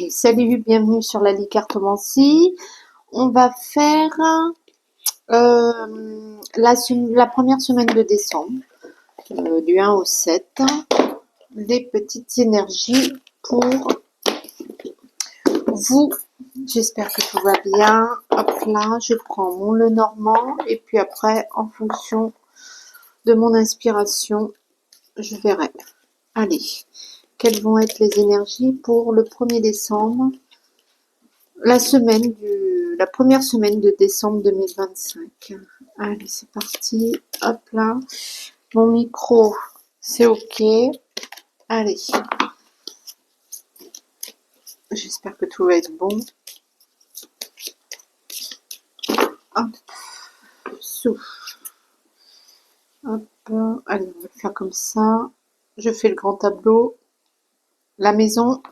Salut, bienvenue sur la Licartomancie. On va faire la première semaine de décembre, du 1 au 7, les petites énergies pour vous. J'espère que tout va bien. Hop là, je prends mon Lenormand et puis après, en fonction de mon inspiration, je verrai. Allez, quelles vont être les énergies pour le 1er décembre, la première semaine de décembre 2025. Allez, c'est parti. Hop là. Mon micro, c'est OK. Allez. J'espère que tout va être bon. Hop. Souffle. Hop. Allez, on va le faire comme ça. Je fais le grand tableau. La maison.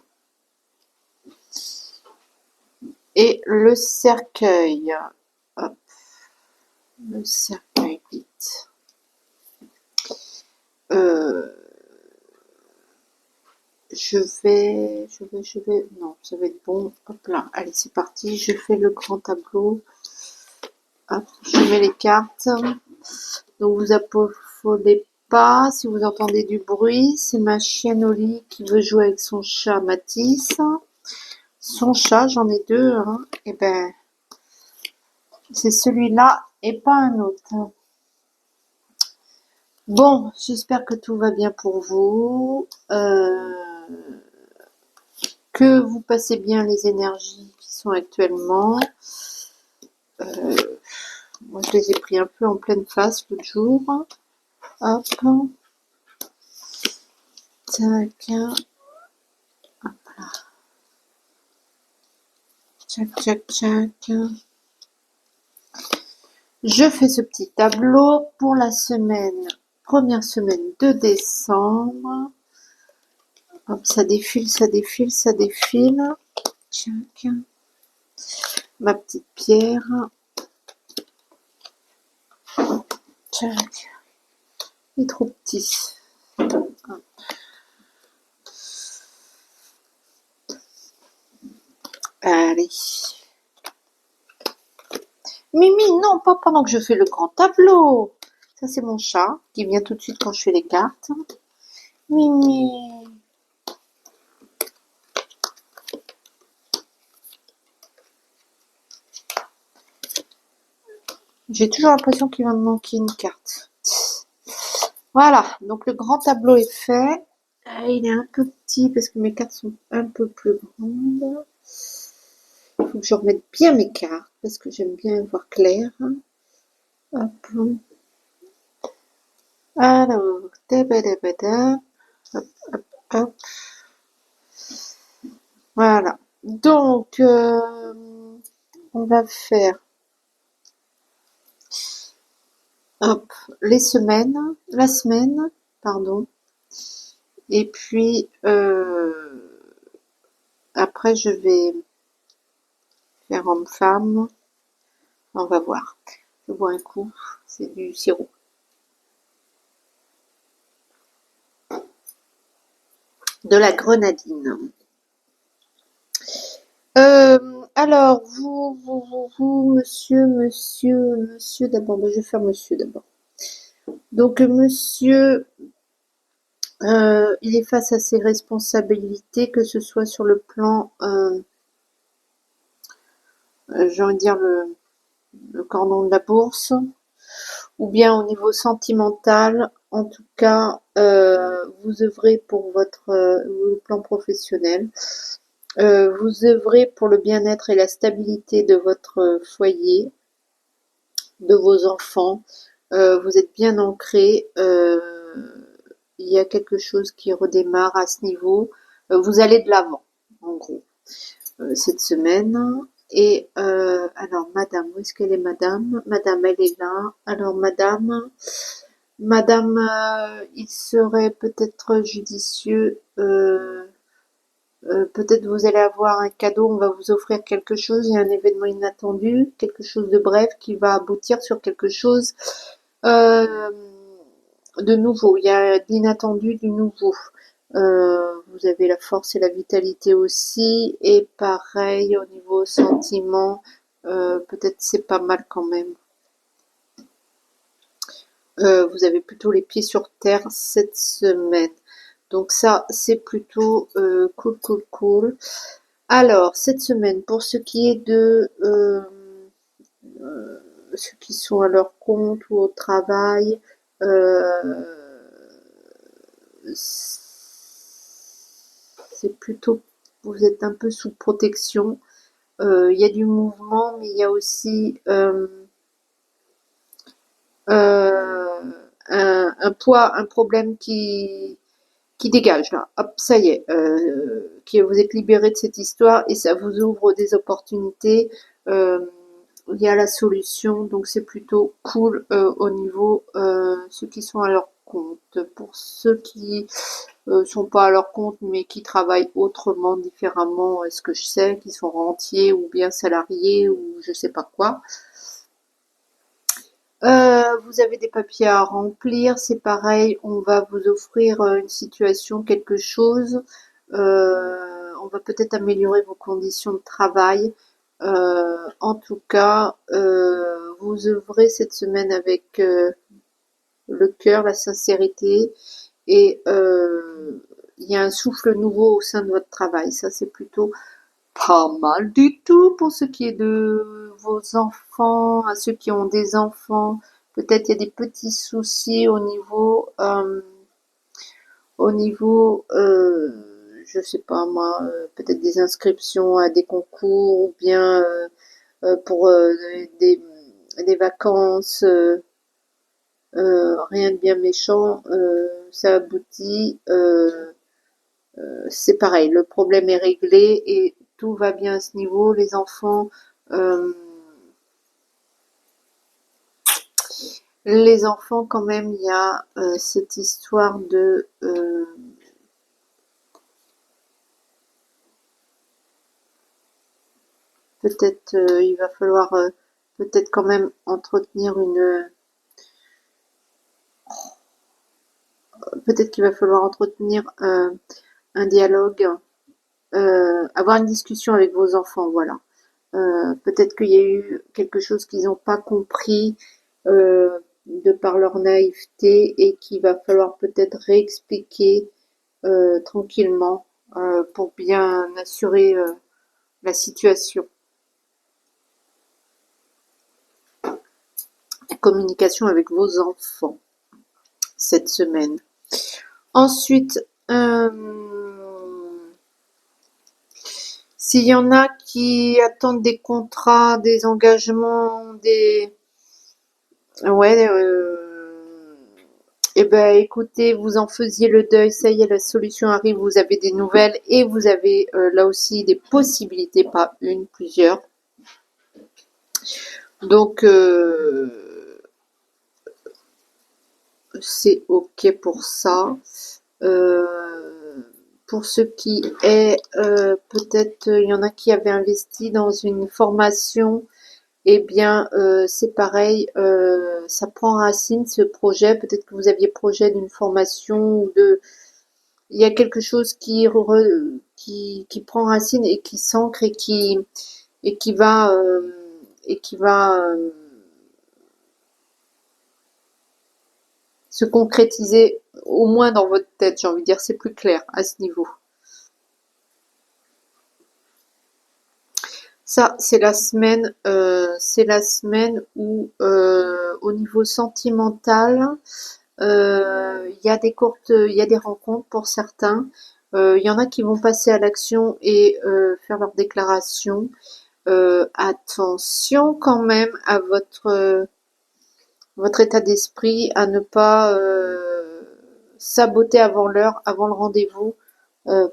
Et le cercueil. Hop. Le cercueil, vite. Je vais, non, ça va être bon. Hop là, allez, c'est parti. Je fais le grand tableau. Hop, je mets les cartes. Donc, vous affolez pas. Si vous entendez du bruit, c'est ma chienne Oli qui veut jouer avec son chat Matisse. Son chat, j'en ai deux, hein. Et ben, c'est celui-là et pas un autre. Bon, j'espère que tout va bien pour vous. Que vous passez bien les énergies qui sont actuellement. Moi, je les ai pris un peu en pleine face l'autre jour. Hop. Tac. Hop là. Tchac, tchac, tchac. Je fais ce petit tableau pour la première semaine de décembre. Hop, ça défile, ça défile, ça défile. Tchac. Ma petite pierre. Tchac. Il est trop petit. Hop. Allez. Mimi, non, pas pendant que je fais le grand tableau. Ça, c'est mon chat qui vient tout de suite quand je fais les cartes. Mimi. J'ai toujours l'impression qu'il va me manquer une carte. Voilà, donc le grand tableau est fait. Il est un peu petit parce que mes cartes sont un peu plus grandes. Il faut que je remette bien mes cartes parce que j'aime bien voir clair. Hop. Alors, hop, hop, hop. Voilà. Donc, on va faire hop, la semaine, pardon. Et puis, après, je vais faire homme-femme. On va voir. Je bois un coup. C'est du sirop. De la grenadine. Alors, vous, monsieur, d'abord, je vais faire monsieur d'abord. Donc, monsieur, il est face à ses responsabilités, que ce soit sur le plan, j'ai envie de dire le cordon de la bourse, ou bien au niveau sentimental. En tout cas, vous œuvrez pour le plan professionnel. Vous œuvrez pour le bien-être et la stabilité de votre foyer, de vos enfants. Vous êtes bien ancré. Il y a quelque chose qui redémarre à ce niveau. Vous allez de l'avant, en gros, cette semaine. Et alors, madame, où est-ce qu'elle est, madame? Madame, elle est là. Alors, madame, il serait peut-être judicieux, peut-être vous allez avoir un cadeau, on va vous offrir quelque chose, il y a un événement inattendu, quelque chose de bref qui va aboutir sur quelque chose de nouveau. Il y a de l'inattendu, du nouveau. Vous avez la force et la vitalité aussi. Et pareil, au niveau sentiment, peut-être c'est pas mal quand même. Vous avez plutôt les pieds sur terre cette semaine. Donc ça, c'est plutôt cool, cool, cool. Alors, cette semaine, pour ce qui est de ceux qui sont à leur compte ou au travail, euh, c'est plutôt, vous êtes un peu sous protection. Il y a du mouvement, mais il y a aussi euh, un poids, un problème qui dégage là. Hop, ça y est, qui vous êtes libéré de cette histoire et ça vous ouvre des opportunités. Euh, il y a la solution, donc c'est plutôt cool au niveau ceux qui sont à leur compte. Pour ceux qui sont pas à leur compte mais qui travaillent autrement, différemment, est-ce que je sais, qui sont rentiers ou bien salariés ou je sais pas quoi. Vous avez des papiers à remplir, c'est pareil, on va vous offrir une situation, quelque chose. On va peut-être améliorer vos conditions de travail. En tout cas, vous œuvrez cette semaine avec le cœur, la sincérité et il y a un souffle nouveau au sein de votre travail. Ça, c'est plutôt pas mal du tout pour ce qui est de vos enfants, à ceux qui ont des enfants. Peut-être il y a des petits soucis au niveau, je sais pas moi, peut-être des inscriptions à des concours ou bien pour des, des vacances. Rien de bien méchant, ça aboutit. C'est pareil, le problème est réglé et tout va bien à ce niveau. Euh, les enfants quand même, il y a cette histoire de peut-être il va falloir peut-être quand même entretenir une peut-être qu'il va falloir entretenir un dialogue, avoir une discussion avec vos enfants, voilà. Peut-être qu'il y a eu quelque chose qu'ils n'ont pas compris de par leur naïveté et qu'il va falloir peut-être réexpliquer tranquillement pour bien assurer la situation. La communication avec vos enfants cette semaine. Ensuite, s'il y en a qui attendent des contrats, des engagements, des ouais, eh ben, écoutez, vous en faisiez le deuil, ça y est, la solution arrive, vous avez des nouvelles et vous avez là aussi des possibilités, pas une, plusieurs. Donc, c'est ok pour ça. Euh, pour ce qui est, peut-être, il y en a qui avaient investi dans une formation. Eh bien, c'est pareil, ça prend racine ce projet. Peut-être que vous aviez projet d'une formation ou de, il y a quelque chose qui prend racine et qui s'ancre et qui va et qui va se concrétiser au moins dans votre tête. J'ai envie de dire, c'est plus clair à ce niveau. Ça, c'est la semaine où, au niveau sentimental, il y a des courtes, il y a des rencontres pour certains. Il y en a qui vont passer à l'action et faire leur déclaration. Attention quand même à votre état d'esprit, à ne pas saboter avant l'heure, avant le rendez-vous,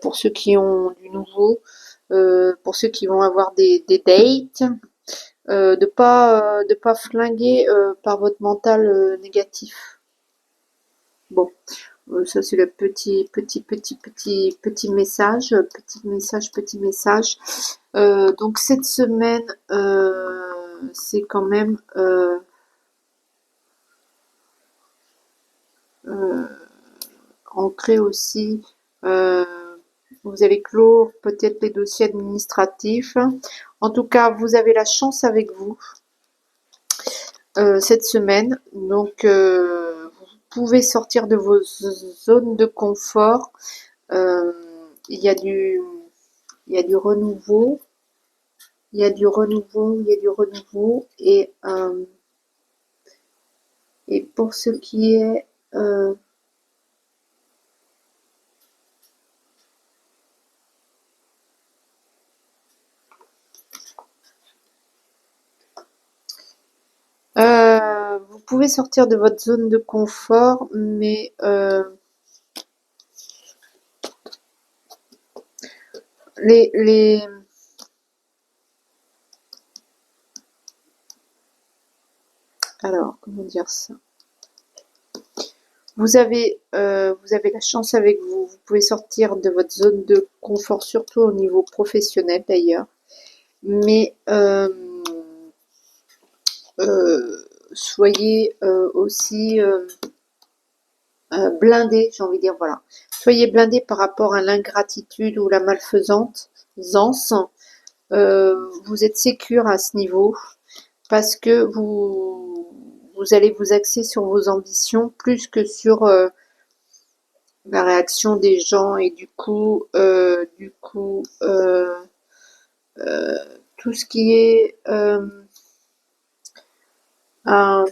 pour ceux qui ont du nouveau, pour ceux qui vont avoir des dates, de pas flinguer par votre mental négatif. Bon, ça c'est le petit message, petit message. Donc cette semaine, c'est quand même euh, ancré aussi. Euh, vous allez clore peut-être les dossiers administratifs. En tout cas, vous avez la chance avec vous cette semaine. Donc, vous pouvez sortir de vos zones de confort. Euh, il y a du, il y a du renouveau. Il y a du renouveau, il y a du renouveau. Et pour ce qui est vous pouvez sortir de votre zone de confort, mais les alors comment dire ça? Vous avez la chance avec vous. Vous pouvez sortir de votre zone de confort, surtout au niveau professionnel d'ailleurs. Mais soyez aussi blindé, j'ai envie de dire, voilà. Soyez blindé par rapport à l'ingratitude ou la malfaisance. Vous êtes sécure à ce niveau parce que vous allez vous axer sur vos ambitions plus que sur la réaction des gens et tout ce qui est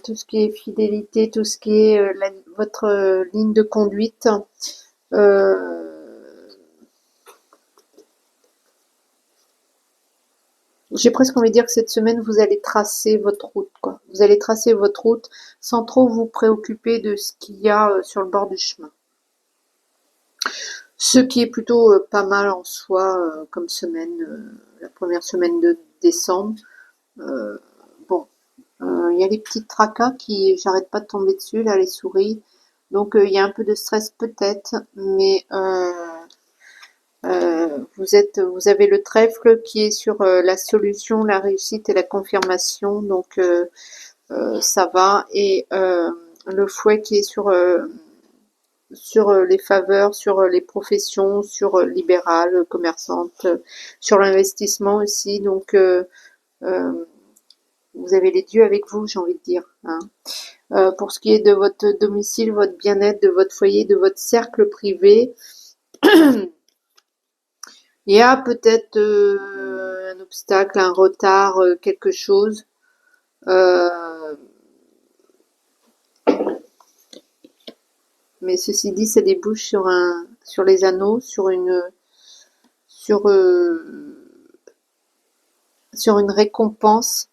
tout ce qui est fidélité, tout ce qui est votre ligne de conduite. Euh, j'ai presque envie de dire que cette semaine, vous allez tracer votre route, quoi. Vous allez tracer votre route sans trop vous préoccuper de ce qu'il y a sur le bord du chemin. Ce qui est plutôt pas mal en soi comme semaine, la première semaine de décembre. Euh, bon, il y a les petits tracas qui, j'arrête pas de tomber dessus, là, les souris. Donc il y a un peu de stress peut-être, mais vous avez le trèfle qui est sur la solution, la réussite et la confirmation, donc ça va. Et le fouet qui est sur les faveurs, sur les professions, sur libérales, commerçantes, sur l'investissement aussi. Donc euh, vous avez les dieux avec vous, j'ai envie de dire, hein. Pour ce qui est de votre domicile, votre bien-être, de votre foyer, de votre cercle privé, il y a peut-être un obstacle, un retard, quelque chose. Euh, mais ceci dit, ça débouche sur les anneaux, sur, euh, sur une récompense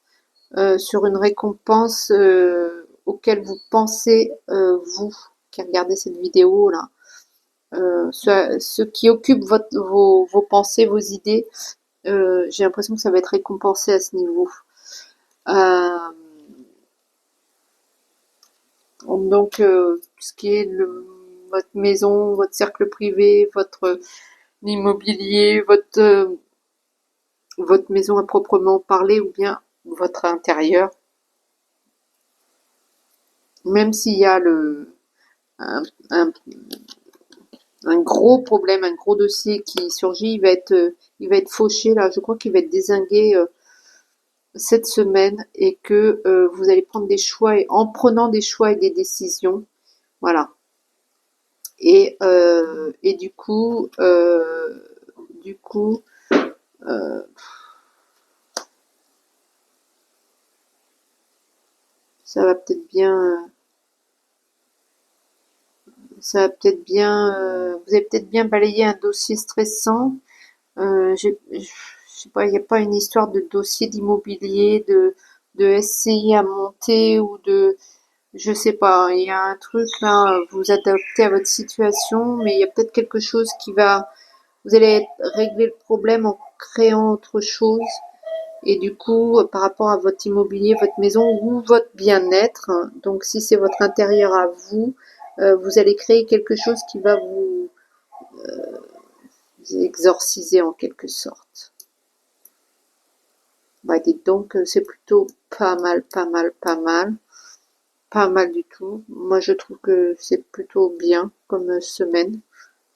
auquel vous pensez, vous, qui regardez cette vidéo là. Ce qui occupe vos pensées, vos idées, j'ai l'impression que ça va être récompensé à ce niveau. Euh, donc, ce qui est votre maison, votre cercle privé, votre immobilier, votre maison à proprement parler, ou bien votre intérieur, même s'il y a un, un, un gros problème, un gros dossier qui surgit, il va être fauché là. Je crois qu'il va être dézingué cette semaine et que vous allez prendre des choix et en prenant des choix et des décisions, voilà. Et du coup, euh, ça va peut-être bien, vous avez peut-être bien balayé un dossier stressant. Je sais pas, il n'y a pas une histoire de dossier d'immobilier, de SCI à monter ou je sais pas, il y a un truc là, vous adaptez à votre situation, mais il y a peut-être quelque chose vous allez régler le problème en créant autre chose. Et du coup, par rapport à votre immobilier, votre maison ou votre bien-être, hein, donc si c'est votre intérieur à vous, vous allez créer quelque chose qui va vous exorciser en quelque sorte. Bah dites donc, c'est plutôt pas mal, pas mal, pas mal, pas mal du tout. Moi je trouve que c'est plutôt bien comme semaine.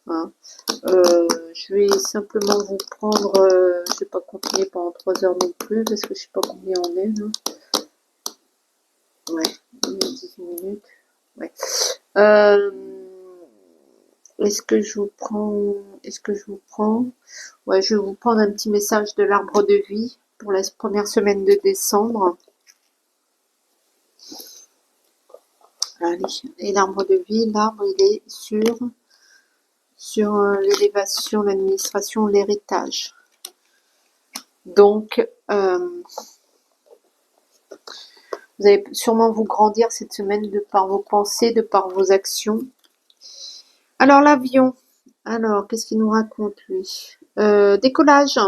Hein. Je vais simplement vous prendre, je vais pas continuer pendant 3 heures non plus, parce que je sais pas combien on est, là. Ouais, 18 minutes. Ouais. Est-ce que je vous prends, ouais, je vais vous prendre un petit message de l'arbre de vie pour la première semaine de décembre. Allez. Et l'arbre de vie, l'arbre, il est sur l'élévation, l'administration, l'héritage. Donc, vous allez sûrement vous grandir cette semaine de par vos pensées, de par vos actions. Alors, l'avion. Alors, qu'est-ce qu'il nous raconte, lui? Décollage.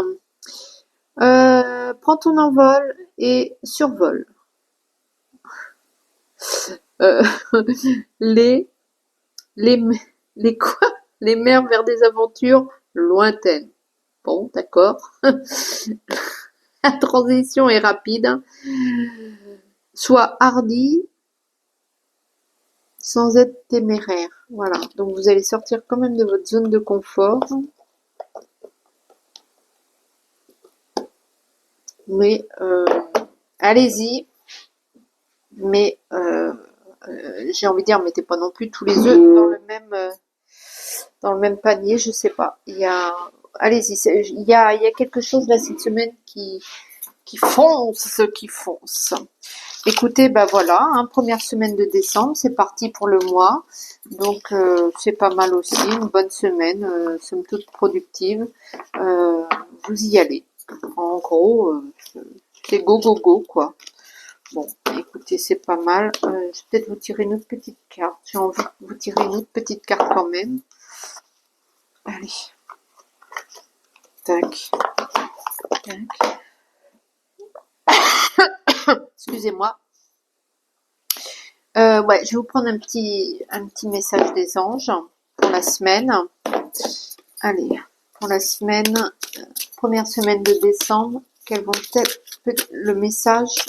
Prends ton envol et survole. Euh, les, les, les quoi? Les mers vers des aventures lointaines. Bon, d'accord. La transition est rapide. Sois hardi sans être téméraire. Voilà. Donc vous allez sortir quand même de votre zone de confort. Mais allez-y. Mais j'ai envie de dire, mettez pas non plus tous les œufs dans le même panier. Je sais pas. Allez-y. Il y a quelque chose là cette semaine qui fonce. Écoutez, bah voilà, hein, première semaine de décembre, c'est parti pour le mois. Donc c'est pas mal aussi, une bonne semaine, somme toute productive. Vous y allez. En gros, c'est go go go quoi. Bon, écoutez, c'est pas mal. Je vais peut-être vous tirer une autre petite carte. J'ai envie de vous tirer une autre petite carte quand même. Allez. Tac. Tac. Excusez-moi. Ouais, je vais vous prendre un petit message des anges pour la semaine. Allez, pour la semaine, première semaine de décembre, quel vont être le message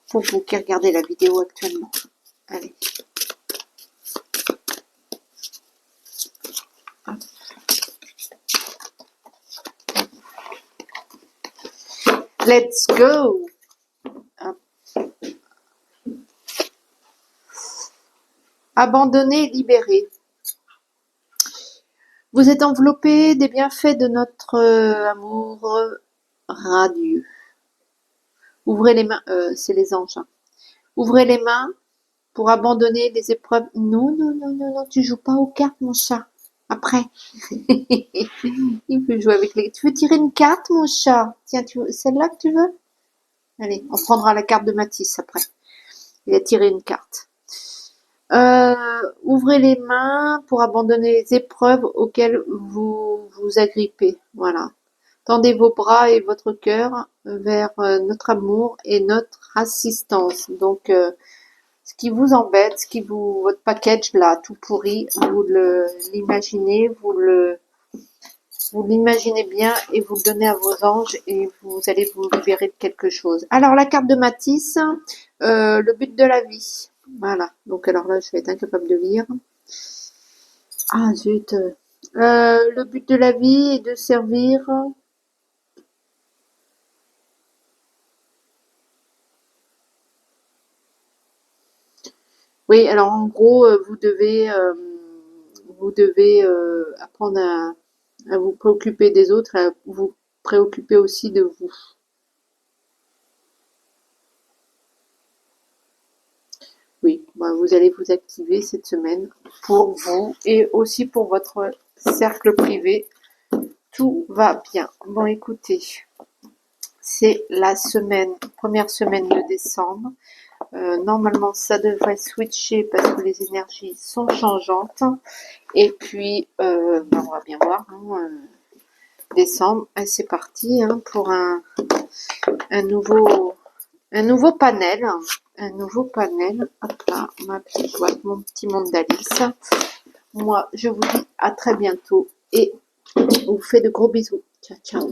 pour vous qui regardez la vidéo actuellement. Allez. Hop. Let's go! Hop. Abandonné, libéré. Vous êtes enveloppé des bienfaits de notre amour radieux. Ouvrez les mains, c'est les anges. Hein. Ouvrez les mains pour abandonner les épreuves. Non, non, non, non, non, tu joues pas aux cartes, mon chat. Après. Il peut jouer avec les... Tu veux tirer une carte, mon chat? Tiens, celle-là que tu veux? Allez, on prendra la carte de Matisse après. Il a tiré une carte. Ouvrez les mains pour abandonner les épreuves auxquelles vous vous agrippez. Voilà. Tendez vos bras et votre cœur vers notre amour et notre assistance. Donc, ce qui vous embête, votre package là, tout pourri, vous l'imaginez, vous l'imaginez bien et vous le donnez à vos anges et vous allez vous libérer de quelque chose. Alors, la carte de Matisse, le but de la vie. Voilà. Donc, alors là, je vais être incapable de lire. Ah, zut. Le but de la vie est de servir... Oui, alors en gros, vous devez apprendre à vous préoccuper des autres, à vous préoccuper aussi de vous. Oui, bah, vous allez vous activer cette semaine pour vous et aussi pour votre cercle privé. Tout va bien. Bon, écoutez, c'est la première semaine de décembre. Normalement, ça devrait switcher parce que les énergies sont changeantes. Et puis, on va bien voir. Hein, décembre, et c'est parti hein, pour un nouveau panel. Un nouveau panel. Hop là, ma petite boîte, mon petit monde d'Alice. Moi, je vous dis à très bientôt et on vous fait de gros bisous. Ciao, ciao.